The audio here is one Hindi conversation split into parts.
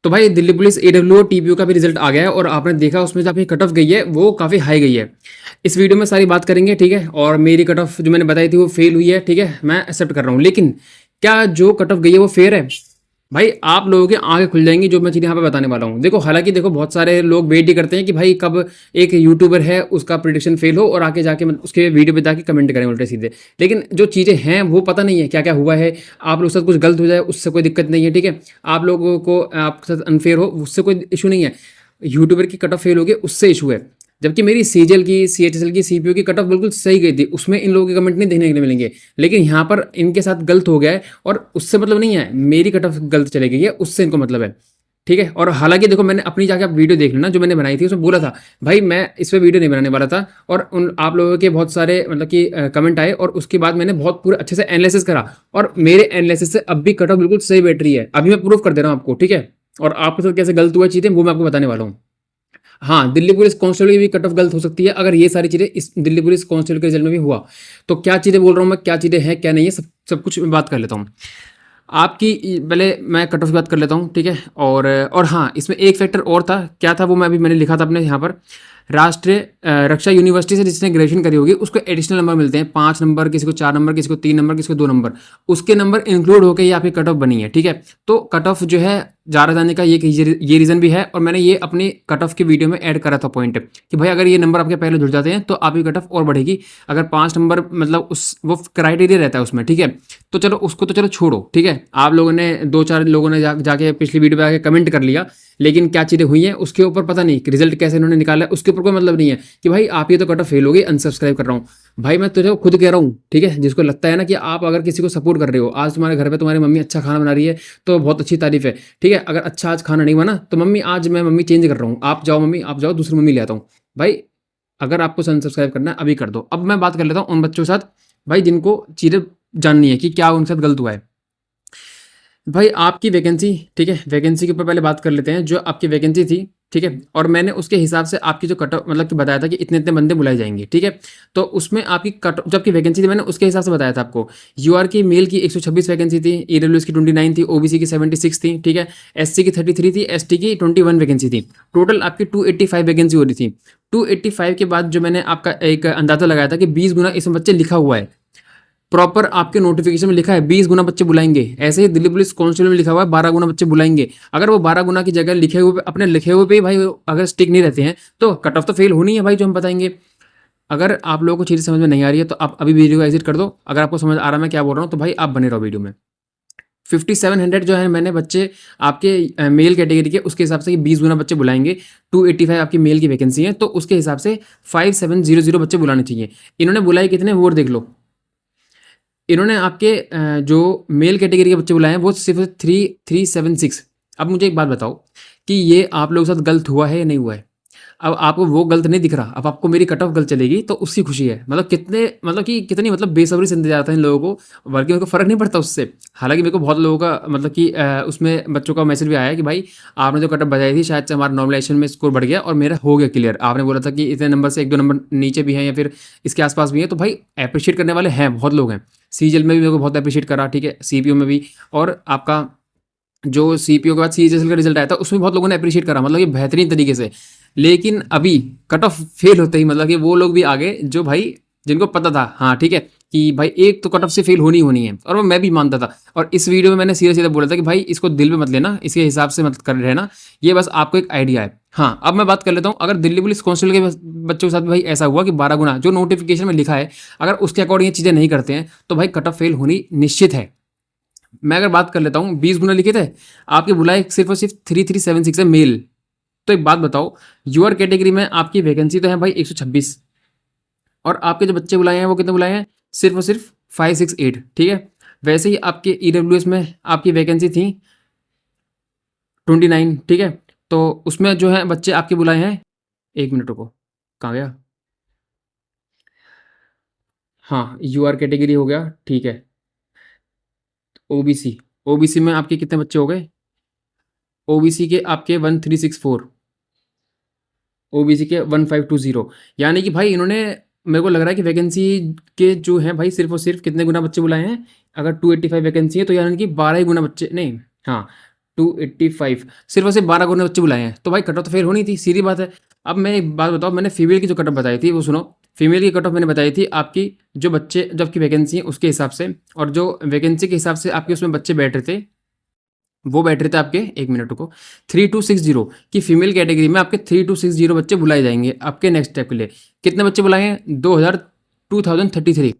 तो भाई दिल्ली पुलिस एडब्ल्यू और टीपीयू का भी रिजल्ट आ गया है और आपने देखा उसमें जो आपकी कट ऑफ गई है वो काफ़ी हाई गई है। इस वीडियो में सारी बात करेंगे, ठीक है। और मेरी कट ऑफ जो मैंने बताई थी वो फेल हुई है, ठीक है, मैं एक्सेप्ट कर रहा हूँ। लेकिन क्या जो कट ऑफ गई है वो फेयर है? भाई आप लोगों की आंखें खुल जाएंगी जो मैं चीज़ यहाँ पे बताने वाला हूँ। देखो, हालांकि देखो बहुत सारे लोग वेट ही करते हैं कि भाई कब एक यूट्यूबर है उसका प्रिडिक्शन फेल हो और आके जाके उसके वीडियो पे जाके कमेंट करें उल्टे सीधे। लेकिन जो चीज़ें हैं वो पता नहीं है क्या क्या हुआ है। आप लोग के साथ कुछ गलत हो जाए उससे कोई दिक्कत नहीं है, ठीक है। आप लोगों को आपके साथ अनफेयर हो उससे कोई इशू नहीं है। यूट्यूबर की कट ऑफ फेल हो गई उससे इशू है। जबकि मेरी सीजीएल की, सीएचएसएल की, सीपीयू की कट ऑफ बिल्कुल सही गई थी, उसमें इन लोगों के कमेंट नहीं देखने के लिए मिलेंगे। लेकिन यहाँ पर इनके साथ गलत हो गया है और उससे मतलब नहीं है, मेरी कट ऑफ गलत चली गई है उससे इनको मतलब है, ठीक है। और हालांकि देखो मैंने अपनी जाके आप वीडियो देख लेना जो मैंने बनाई थी, उसमें बोला था भाई मैं इस पर वीडियो नहीं बनाने वाला था। और उन आप लोगों के बहुत सारे मतलब कि कमेंट आए और उसके बाद मैंने बहुत पूरा अच्छे से एनालिसिस करा और मेरे एनालिसिस से अब भी कट ऑफ बिल्कुल सही बैठ रही है। अभी मैं प्रूफ कर दे रहा हूँ आपको, ठीक है। और आपके साथ कैसे गलत हुआ चीज़ें वो मैं आपको बताने वाला हूँ। हाँ, दिल्ली पुलिस कांस्टेबल की भी कट ऑफ गलत हो सकती है अगर ये सारी चीज़ें इस दिल्ली पुलिस कांस्टेबल के रिजल्ट में भी हुआ। तो क्या चीज़ें बोल रहा हूँ मैं, क्या चीज़ें हैं क्या नहीं है, सब सब कुछ मैं बात कर लेता हूँ। आपकी पहले मैं कट ऑफ की बात कर लेता हूँ, ठीक है। और हाँ, इसमें एक फैक्टर और था, क्या था वो मैं अभी मैंने लिखा था अपने यहाँ पर। राष्ट्रीय रक्षा यूनिवर्सिटी से जिसने ग्रेजुएशन करी होगी उसको एडिशनल नंबर मिलते हैं, 5 नंबर, किसी को 4 नंबर, किसी को 3 नंबर, किसी को 2 नंबर। उसके नंबर इंक्लूड होकर ये आपकी कट ऑफ बनी है, ठीक है। तो कट ऑफ जो है ज़्यादा जाने का ये रीज़न भी है और मैंने ये अपनी कट ऑफ की वीडियो में ऐड करा था पॉइंट कि भाई अगर ये नंबर आपके पहले जुड़ जाते हैं तो आपकी कट ऑफ और बढ़ेगी। अगर 5 नंबर मतलब उस वो क्राइटेरिया रहता है उसमें, ठीक है। तो चलो उसको तो चलो छोड़ो, ठीक है। आप लोगों ने 2-4 लोगों ने जाके पिछली वीडियो पे आके कमेंट कर लिया, लेकिन क्या चीज़ें हुई हैं उसके ऊपर पता नहीं कि रिजल्ट कैसे इन्होंने निकाला है, उसके ऊपर कोई मतलब नहीं है कि भाई आप ये तो कट ऑफ फेल हो गई, अनसब्सक्राइब कर रहा हूँ। भाई मैं तुझे खुद कह रहा हूँ, ठीक है। जिसको लगता है ना कि आप अगर किसी को सपोर्ट कर रहे हो, आज तुम्हारे घर पे तुम्हारी मम्मी अच्छा खाना बना रही है तो बहुत अच्छी तारीफ है, ठीक है। अगर अच्छा आज खाना नहीं बना तो मम्मी आज मैं मम्मी चेंज कर रहा हूँ, आप जाओ मम्मी, आप जाओ दूसरी मम्मी ले आता हूँ। भाई अगर आपको अनसब्सक्राइब करना है अभी कर दो। अब मैं बात कर लेता हूँ उन बच्चों के साथ भाई जिनको चीज़ें जाननी है कि क्या उनके साथ गलत हुआ है। भाई आपकी वैकेंसी, ठीक है, वैकेंसी के ऊपर पहले बात कर लेते हैं। जो आपकी वैकेंसी थी, ठीक है, और मैंने उसके हिसाब से आपकी जो कट मतलब कि बताया था कि इतने इतने बंदे बुलाए जाएंगे, ठीक है। तो उसमें आपकी कट जो आपकी वैकेंसी थी मैंने उसके हिसाब से बताया था आपको। यूआर की मेल की 126 वैकेंसी थी, ईडब्ल्यूएस की 29 थी, ओबीसी की 76 थी, ठीक है, एससी की 33 थी, एसटी की 21 वैकेंसी थी। टोटल आपकी 285 वैकेंसी हो रही थी। 285 के बाद जो मैंने आपका एक अंदाजा लगाया था कि 20 गुना इसमें बच्चे लिखा हुआ है, प्रॉपर आपके नोटिफिकेशन में लिखा है 20 गुना बच्चे बुलाएंगे। ऐसे ही दिल्ली पुलिस कांस्टेबल में लिखा हुआ है 12 गुना बच्चे बुलाएंगे। अगर वो 12 गुना की जगह लिखे हुए अपने लिखे हुए पे ही भाई अगर स्टिक नहीं रहते हैं तो कट ऑफ तो फेल होनी है भाई, जो हम बताएंगे। अगर आप लोगों को चीज़ समझ में नहीं आ रही है तो आप अभी वीडियो को एग्जिट कर दो। अगर आपको समझ आ रहा है मैं क्या बोल रहा हूँ तो भाई आप बने रहो वीडियो में। 5700 जो है मैंने बच्चे आपके मेल कैटेगरी के उसके हिसाब से 20 गुना बच्चे बुलाएंगे। 285 आपकी मेल की वैकेंसी है तो उसके हिसाब से 5700 बच्चे बुलाने चाहिए। इन्होंने बुलाए कितने वो देख लो। इन्होंने आपके जो मेल कैटेगरी के बच्चे बुलाए हैं वो सिर्फ 3376। अब मुझे एक बात बताओ कि ये आप लोगों के साथ गलत हुआ है या नहीं हुआ है? अब आपको वो गलत नहीं दिख रहा, अब आपको मेरी कट ऑफ गलत चलेगी तो उसकी खुशी है। मतलब कितने मतलब कि कितनी मतलब बेसब्री से इंतजार आता है इन लोगों को, बल्कि उनको फ़र्क नहीं पड़ता उससे। हालांकि मेरे को बहुत लोगों का मतलब कि उसमें बच्चों का मैसेज भी आया है कि भाई आपने जो कट ऑफ बताई थी शायद से हमारा नॉर्मलाइजेशन में स्कोर बढ़ गया और मेरा हो गया क्लियर। आपने बोला था कि इतने नंबर से 1-2 नंबर नीचे भी हैं या फिर इसके आसपास भी हैं, तो भाई अप्रिशिएट करने वाले हैं, बहुत लोग हैं। सीजीएल में भी मेरे को बहुत अप्रिशिएट करा, ठीक है, सीपीयू में भी। और आपका जो सीपीयू के बाद सीएचएसएल का रिजल्ट आया था उसमें बहुत लोगों ने अप्रिशिएट करा, मतलब कि बेहतरीन तरीके से। लेकिन अभी कट ऑफ फेल होते ही मतलब कि वो लोग भी आगे जो भाई जिनको पता था, हाँ ठीक है, कि भाई एक तो कट ऑफ से फेल होनी ही होनी है और वो मैं भी मानता था। और इस वीडियो में मैंने सीधे सीधे बोला था कि भाई इसको दिल में मत लेना, इसके हिसाब से मत कर रहना, ये बस आपको एक आइडिया है। हाँ, अब मैं बात कर लेता हूँ अगर दिल्ली पुलिस कांस्टेबल के बच्चों के साथ भी भाई ऐसा हुआ कि 12 गुना जो नोटिफिकेशन में लिखा है अगर उसके अकॉर्डिंग ये चीज़ें नहीं करते हैं तो भाई कट ऑफ फेल होनी निश्चित है। मैं अगर बात कर लेता हूँ 20 गुना लिखे थे, आपके बुलाए सिर्फ और सिर्फ 3376 है मेल। तो एक बात बताओ, यूआर कैटेगरी में आपकी वैकेंसी तो है भाई 126 और आपके जो बच्चे बुलाए हैं वो कितने बुलाए हैं, सिर्फ और सिर्फ 568, ठीक है। वैसे ही आपके ईडब्ल्यूएस में आपकी वैकेंसी थी 29, ठीक है। तो उसमें जो है बच्चे आपके बुलाए हैं, 1 मिनट रुको, कहाँ गया, हाँ यूआर कैटेगरी हो गया, ठीक है। ओबीसी, ओबीसी में आपके कितने बच्चे हो गए, ओबीसी के आपके 1364, ओबीसी के 1520। यानी कि भाई इन्होंने, मेरे को लग रहा है कि वैकेंसी के जो हैं भाई सिर्फ और सिर्फ कितने गुना बच्चे बुलाए हैं। अगर 285 वैकेंसी है तो यानी कि 12 ही गुना बच्चे नहीं, हाँ 285 सिर्फ और सिर्फ 12 गुना बच्चे बुलाए हैं, तो भाई कट ऑफ तो फेल होनी थी, सीधी बात है। अब मैं एक बात बताऊँ, मैंने फीमेल की जो कट ऑफ बताई थी वो सुनो। फीमेल की कट ऑफ मैंने बताई थी आपकी, जो बच्चे जो आपकी वैकेंसी है उसके हिसाब से, और जो वैकेंसी के हिसाब से आपके उसमें बच्चे बैठ रहे थे, वो बैठ रहे थे आपके, एक मिनट को, 3260 की फीमेल कैटेगरी में आपके 3260 बच्चे बुलाए जाएंगे आपके नेक्स्ट स्टेप के लिए। कितने बच्चे बुलाए हैं? 2033।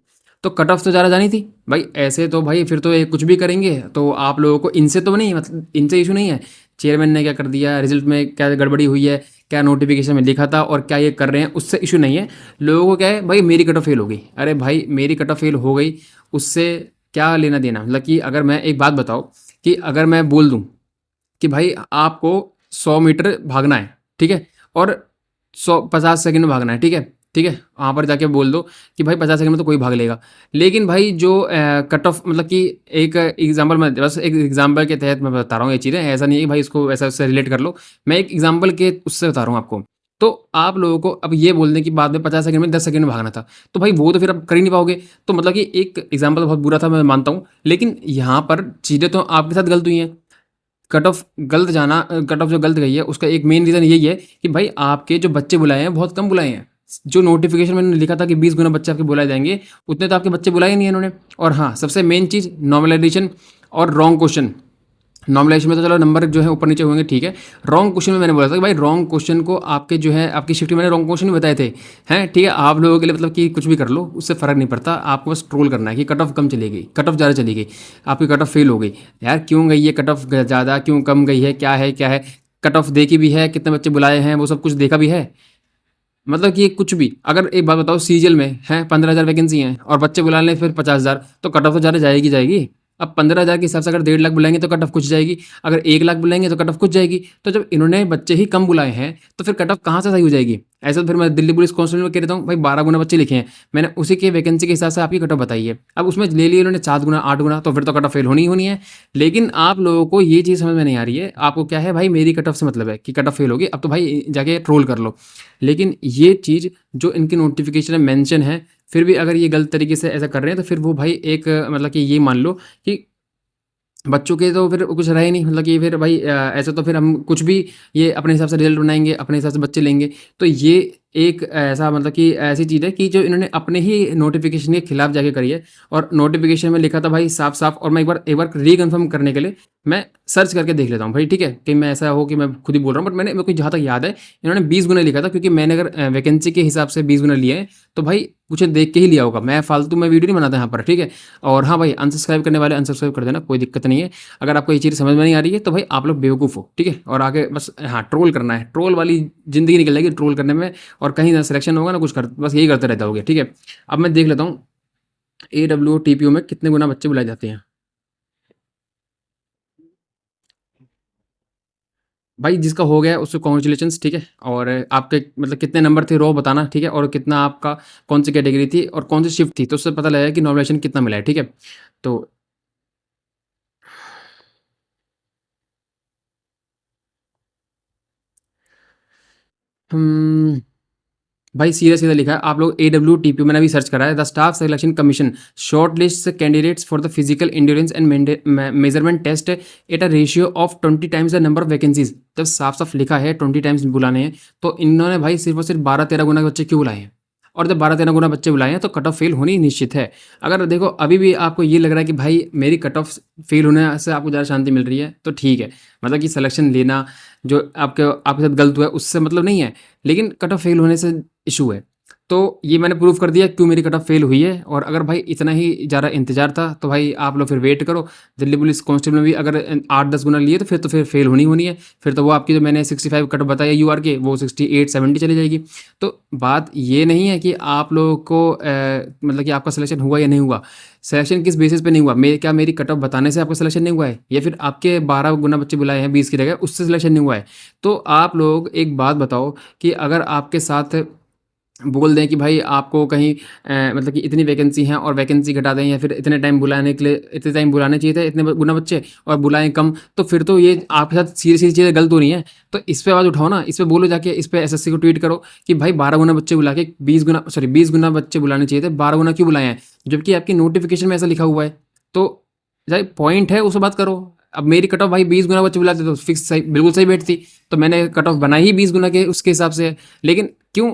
तो कट ऑफ तो ज़्यादा जानी थी भाई। ऐसे तो भाई फिर तो ये कुछ भी करेंगे, तो आप लोगों को इनसे तो नहीं, मतलब इनसे इशू नहीं है, चेयरमैन ने क्या कर दिया, रिजल्ट में क्या गड़बड़ी हुई है, क्या नोटिफिकेशन में लिखा था और क्या ये कर रहे हैं, उससे इशू नहीं है। लोगों को क्या है भाई, मेरी कट ऑफ फेल हो गई। अरे भाई मेरी कट ऑफ फेल हो गई, उससे क्या लेना देना। मतलब कि अगर मैं एक बात बताओ, कि अगर मैं बोल दूं कि भाई आपको 100 मीटर भागना है, ठीक है, और 50 सेकंड में भागना है, ठीक है, ठीक है, वहाँ पर जाके बोल दो कि भाई 50 सेकंड में तो कोई भाग लेगा। लेकिन भाई जो कट ऑफ, मतलब कि एक एग्जांपल, मैं बस एक एग्जांपल के तहत मैं बता रहा हूँ ये चीज़ें, ऐसा नहीं है कि भाई इसको ऐसा उससे रिलेट कर लो। मैं एक एग्जांपल के उससे बता रहा हूँ आपको। तो आप लोगों को अब ये बोल दें कि बाद में 50 सेकंड में 10 सेकंड में भागना था, तो भाई वो तो फिर अब कर ही नहीं पाओगे। तो मतलब कि एक एग्जाम्पल बहुत बुरा था, मैं मानता हूँ, लेकिन यहाँ पर चीज़ें तो आपके साथ गलत हुई हैं। कट ऑफ गलत जाना, कट ऑफ जो गलत गई है उसका एक मेन रीज़न यही है कि भाई आपके जो बच्चे बुलाए हैं बहुत कम बुलाए हैं। जो नोटिफिकेशन में लिखा था कि 20 गुना बच्चे आपके बुलाए जाएंगे, उतने तो आपके बच्चे बुलाए ही नहीं है इन्होंने। और हाँ, सबसे मेन चीज़ नॉर्मलाइजेशन और रॉन्ग क्वेश्चन। नॉर्मलाइजेशन में तो चलो नंबर जो है ऊपर नीचे होंगे, ठीक है। रॉन्ग क्वेश्चन में मैंने बोला था कि भाई रॉन्ग क्वेश्चन को आपके जो है आपकी शिफ्ट में मैंने रॉन्ग क्वेश्चन भी बताए थे, हैं, ठीक है। आप लोगों के लिए मतलब कि कुछ भी कर लो उससे फ़र्क नहीं पड़ता, आपको बस ट्रोल करना है कि कट ऑफ कम चली गई, कट ऑफ ज़्यादा चली गई, आपकी कट ऑफ फेल हो गई। यार क्यों गई है कट ऑफ ज़्यादा, क्यों कम गई है, क्या है क्या है? कट ऑफ देखी भी है, कितने बच्चे बुलाए हैं, वो सब कुछ देखा भी है। मतलब कि कुछ भी, अगर एक बात बताओ, सीजीएल में है 15,000 वैकेंसी हैं और बच्चे बुला लें फिर 50,000, तो कट ऑफ तो ज़्यादा जाएगी जाएगी। अब 15,000 के हिसाब से अगर 1.5 लाख बुलाएंगे तो कट ऑफ कुछ जाएगी, अगर 1 लाख बुलाएंगे तो कट ऑफ कुछ जाएगी। तो जब इन्होंने बच्चे ही कम बुलाए हैं तो फिर कट ऑफ कहाँ से सही हो जाएगी? ऐसा तो फिर मैं दिल्ली पुलिस कांस्टेबल में कह देता हूँ भाई 12 गुना बच्चे लिखे हैं, मैंने उसी के वैकेंसी के हिसाब से आपकी कट ऑफ बताई है। अब उसमें ले लिए इन्होंने 7 गुना 8 गुना, तो फिर तो कट ऑफ फेल होनी ही होनी है। लेकिन आप लोगों को ये चीज़ समझ में नहीं आ रही है, आपको क्या है भाई, मेरी कट ऑफ से मतलब है कि कट ऑफ फेल होगी, अब तो भाई जाके ट्रोल कर लो। लेकिन ये चीज़ जो इनकी नोटिफिकेशन में मेंशन है, फिर भी अगर ये गलत तरीके से ऐसा कर रहे हैं तो फिर वो भाई एक मतलब कि ये मान लो कि बच्चों के तो फिर कुछ रहे नहीं। मतलब कि फिर भाई ऐसा तो फिर हम कुछ भी ये अपने हिसाब से रिजल्ट बनाएंगे, अपने हिसाब से बच्चे लेंगे। तो ये एक ऐसा मतलब कि ऐसी चीज़ है कि जो इन्होंने अपने ही नोटिफिकेशन के खिलाफ जाके करी है। और नोटिफिकेशन में लिखा था भाई साफ साफ, और मैं एक बार रीकन्फर्म करने के लिए मैं सर्च करके देख लेता हूँ भाई, ठीक है, कि मैं ऐसा हो कि मैं खुद ही बोल रहा हूँ। बट मैंने, मेरे को जहाँ तक याद है, इन्होंने 20 गुना लिखा था, क्योंकि मैंने अगर वैकेंसी के हिसाब से 20 गुना लिए हैं तो भाई कुछ देख के ही लिया होगा। मैं फालतू में वीडियो नहीं बनाता यहाँ पर, ठीक है। और हाँ भाई, अनसब्सक्राइब करने वाले अनसब्सक्राइब कर देना, कोई दिक्कत नहीं है। अगर आपको ये चीज़ समझ में नहीं आ रही है तो भाई आप लोग बेवकूफ़ हो, ठीक है। और आगे बस हाँ, ट्रोल करना है, ट्रोल वाली ज़िंदगी निकल जाएगी ट्रोल करने में, और कहीं ना सिलेक्शन होगा ना कुछ कर, बस यही करते रहता होगे, ठीक है। अब मैं देख लेता हूँ AWTPO में कितने गुना बच्चे बुलाए जाते हैं। भाई जिसका हो गया उसको कॉन्ग्रेचुलेशंस, ठीक है। और आपके मतलब कितने नंबर थे रो बताना, ठीक है, और कितना आपका कौन सी कैटेगरी थी और कौन सी शिफ्ट थी, तो उससे पता लगेगा कि नॉमिनेशन कितना मिला है, ठीक है। तो हम भाई सीधा सीधा लिखा है आप लोग AWTPO, मैंने अभी सर्च करा है, the staff selection commission shortlist candidates for the physical endurance and measurement test at a ratio of 20 times the number of vacancies. जब साफ साफ लिखा है 20 टाइम्स बुलाने हैं, तो इन्होंने भाई सिर्फ और सिर्फ 12-13 गुना के बच्चे क्यों बुलाए हैं? और जब 12-13 गुना बच्चे बुलाए हैं तो कट ऑफ फेल होनी निश्चित है। अगर देखो अभी भी आपको ये लग रहा है कि भाई मेरी कट ऑफ फेल होने से आपको ज़्यादा शांति मिल रही है, तो ठीक है। मतलब कि सिलेक्शन लेना जो आपके साथ गलत हुआ है उससे मतलब नहीं है, लेकिन कट ऑफ फेल होने से इशू है। तो ये मैंने प्रूव कर दिया क्यों मेरी कट ऑफ फेल हुई है। और अगर भाई इतना ही ज़्यादा इंतजार था तो भाई आप लोग फिर वेट करो। दिल्ली पुलिस कांस्टेबल में भी अगर 8-10 गुना लिए तो फिर फेल होनी होनी है। फिर तो वो आपकी जो मैंने 65 कट ऑफ बताया UR के, वो 68-70 चली जाएगी। तो बात ये नहीं है कि आप लोगों को मतलब कि आपका सिलेक्शन हुआ या नहीं हुआ। सिलेक्शन किस बेसिस पे नहीं हुआ? क्या मेरी कट ऑफ बताने से आपका सिलेक्शन नहीं हुआ है, या फिर आपके 12 गुना बच्चे बुलाए हैं 20 की जगह, उससे सिलेक्शन नहीं हुआ है? तो आप लोग एक बात बताओ कि अगर आपके साथ बोल दें कि भाई आपको कहीं मतलब कि इतनी वैकेंसी हैं और वैकेंसी घटा दें, या फिर इतने टाइम बुलाने के लिए, इतने टाइम बुलाने चाहिए थे इतने गुना बच्चे, और बुलाएं कम, तो फिर तो ये आपके साथ सीधी सीधी चीज़ें गलत हो रही हैं। तो इस पे आवाज़ उठाओ ना, इस पे बोलो जाके, इस पे SSC को ट्वीट करो कि भाई 12 गुना बच्चे बुला के 20 गुना बच्चे बुलाने चाहिए थे, 12 गुना क्यों बुलाए हैं, जबकि आपकी नोटिफिकेशन में ऐसा लिखा हुआ है। तो भाई पॉइंट है, उस पर बात करो। अब मेरी कट ऑफ भाई 20 गुना बच्चे बुलाते तो फिक्स सही, बिल्कुल सही बैठती। तो मैंने कट ऑफ बनाई ही 20 गुना के उसके हिसाब से है। लेकिन क्यों,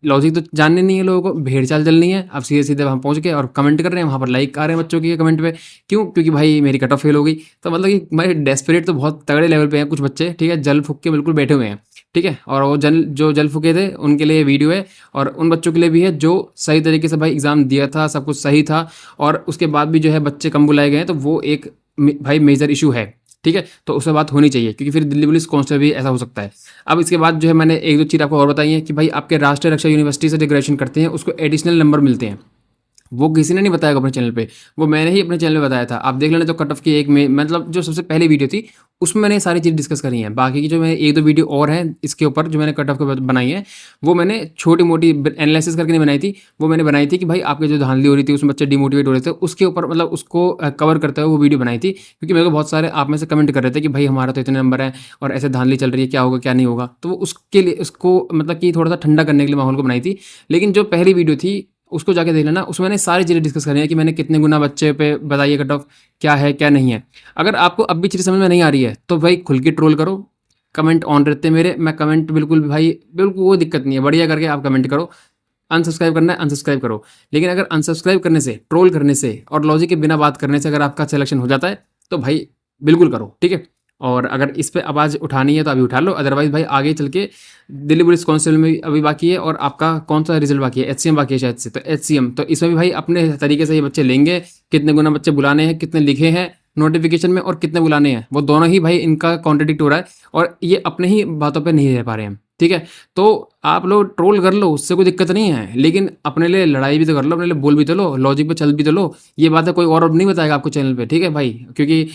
लॉजिक तो जानने नहीं है लोगों को, भेड़ चाल चलनी है। अब सीधे सीधे वहाँ पहुँच गए और कमेंट कर रहे हैं, वहाँ पर लाइक आ रहे हैं बच्चों के कमेंट पे। क्यों? क्योंकि भाई मेरी कट ऑफ फेल हो गई। तो मतलब कि भाई डेस्परेट तो बहुत तगड़े लेवल पे हैं कुछ बच्चे, ठीक है, जल फूक के बिल्कुल बैठे हुए हैं, ठीक है। और वो जो जल फूके थे उनके लिए वीडियो है, और उन बच्चों के लिए भी है जो सही तरीके से भाई एग्ज़ाम दिया था, सब कुछ सही था, और उसके बाद भी जो है बच्चे कम बुलाए गए हैं, तो वो एक भाई मेजर इशू है, ठीक है। तो उसमें बात होनी चाहिए, क्योंकि फिर दिल्ली पुलिस कांस्टेबल भी ऐसा हो सकता है। अब इसके बाद जो है मैंने एक दो चीज़ आपको और बताई है कि भाई आपके राष्ट्रीय रक्षा यूनिवर्सिटी से जो ग्रेजुएशन करते हैं उसको एडिशनल नंबर मिलते हैं। वो किसी ने नहीं बताया अपने चैनल पे, वो मैंने ही अपने चैनल पे बताया था। आप देख लेना, जो कट ऑफ की एक में मतलब जो सबसे पहली वीडियो थी उसमें मैंने सारी चीज़ डिस्कस करी हैं। बाकी की जो मैंने एक दो वीडियो और हैं इसके ऊपर जो मैंने कट ऑफ के बनाई है, वो मैंने छोटी मोटी एनालिसिस करके नहीं बनाई थी। वो मैंने बनाई थी कि भाई आपके जो धांधली हो रही थी, उसमें बच्चे डिमोटिवेट हो रहे थे, उसके ऊपर मतलब उसको कवर करते हुए वो वीडियो बनाई थी। क्योंकि मेरे को बहुत सारे आप में से कमेंट कर रहे थे कि भाई हमारा तो इतने नंबर है और ऐसे धांधली चल रही है, क्या होगा क्या नहीं होगा। तो वो उसके लिए उसको मतलब कि थोड़ा सा ठंडा करने के लिए माहौल को बनाई थी। लेकिन जो पहली वीडियो थी उसको जाके देख लेना, उसमें मैंने सारी चीज़ें डिस्कस करी है कि मैंने कितने गुना बच्चे पे बताइए कट ऑफ क्या है क्या नहीं है। अगर आपको अब भी चीज़ समझ में नहीं आ रही है तो भाई खुल के ट्रोल करो, कमेंट ऑन रहते हैं मेरे, मैं कमेंट बिल्कुल भी भाई बिल्कुल कोई दिक्कत नहीं है, बढ़िया करके आप कमेंट करो। अनसब्सक्राइब करना है अनसब्सक्राइब करो। लेकिन अगर अनसब्सक्राइब करने से, ट्रोल करने से और लॉजिक के बिना बात करने से अगर आपका सिलेक्शन हो जाता है तो भाई बिल्कुल करो, ठीक है। और अगर इस पे आवाज़ उठानी है तो अभी उठा लो, अदरवाइज़ भाई आगे चल के दिल्ली पुलिस कांस्टेबल में भी अभी बाकी है, और आपका कौन सा रिजल्ट बाकी है, एचसीएम बाकी है शायद से, तो एचसीएम तो इसमें भी भाई अपने तरीके से ये बच्चे लेंगे, कितने गुना बच्चे बुलाने हैं, कितने लिखे हैं नोटिफिकेशन में और कितने बुलाने हैं, वो दोनों ही भाई इनका कॉन्ट्रडिक्ट हो रहा है, और ये अपने ही बातों पर नहीं रह पा रहे हैं, ठीक है। तो आप लोग ट्रोल कर लो, उससे कोई दिक्कत नहीं है, लेकिन अपने लिए लड़ाई भी तो कर लो, अपने लिए बोल भी तो लो, लॉजिक पे चल भी तो लो। ये बात है कोई और नहीं बताएगा आपको चैनल पे, ठीक है भाई। क्योंकि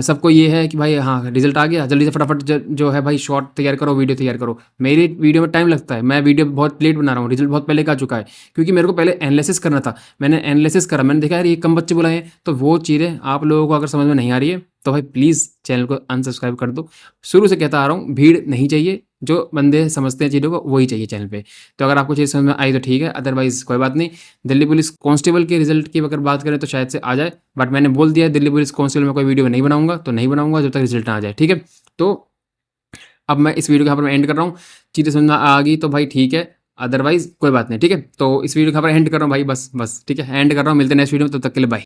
सबको ये है कि भाई हाँ रिजल्ट आ गया, जल्दी से फटाफट जो है भाई शॉर्ट तैयार करो, वीडियो तैयार करो। मेरी वीडियो में टाइम लगता है, मैं वीडियो बहुत लेट बना रहा हूँ, रिजल्ट बहुत पहले का आ चुका है, क्योंकि मेरे को पहले एनालिसिस करना था। मैंने एनालिसिस करा, मैंने देखा यार ये कम बच्चे बुलाए हैं। तो वो चीज़ें आप लोगों को अगर समझ में नहीं आ रही है तो भाई प्लीज़ चैनल को अनसब्सक्राइब कर दो। शुरू से कहता आ रहा हूँ, भीड़ नहीं चाहिए, जो बंदे समझते हैं चीज़ों को वही चाहिए चैनल पे। तो अगर आपको चीज़ समझ में आई तो ठीक है, अदरवाइज़ कोई बात नहीं। दिल्ली पुलिस कांस्टेबल के रिजल्ट की अगर बात करें तो शायद से आ जाए, बट मैंने बोल दिया दिल्ली पुलिस कांस्टेबल में कोई वीडियो नहीं बनाऊंगा, तो नहीं बनाऊंगा जब तक रिजल्ट ना आ जाए, ठीक है। तो अब मैं इस वीडियो को यहाँ पर मैं एंड कर रहा हूँ। चीज़ें समझ में आ गई तो भाई ठीक है, अदरवाइज़ कोई बात नहीं, ठीक है। तो इस वीडियो को यहाँ पर एंड कर रहा हूँ भाई, बस ठीक है, एंड कर रहा हूँ। मिलते हैं नेक्स्ट वीडियो में, तब तक के लिए बाय।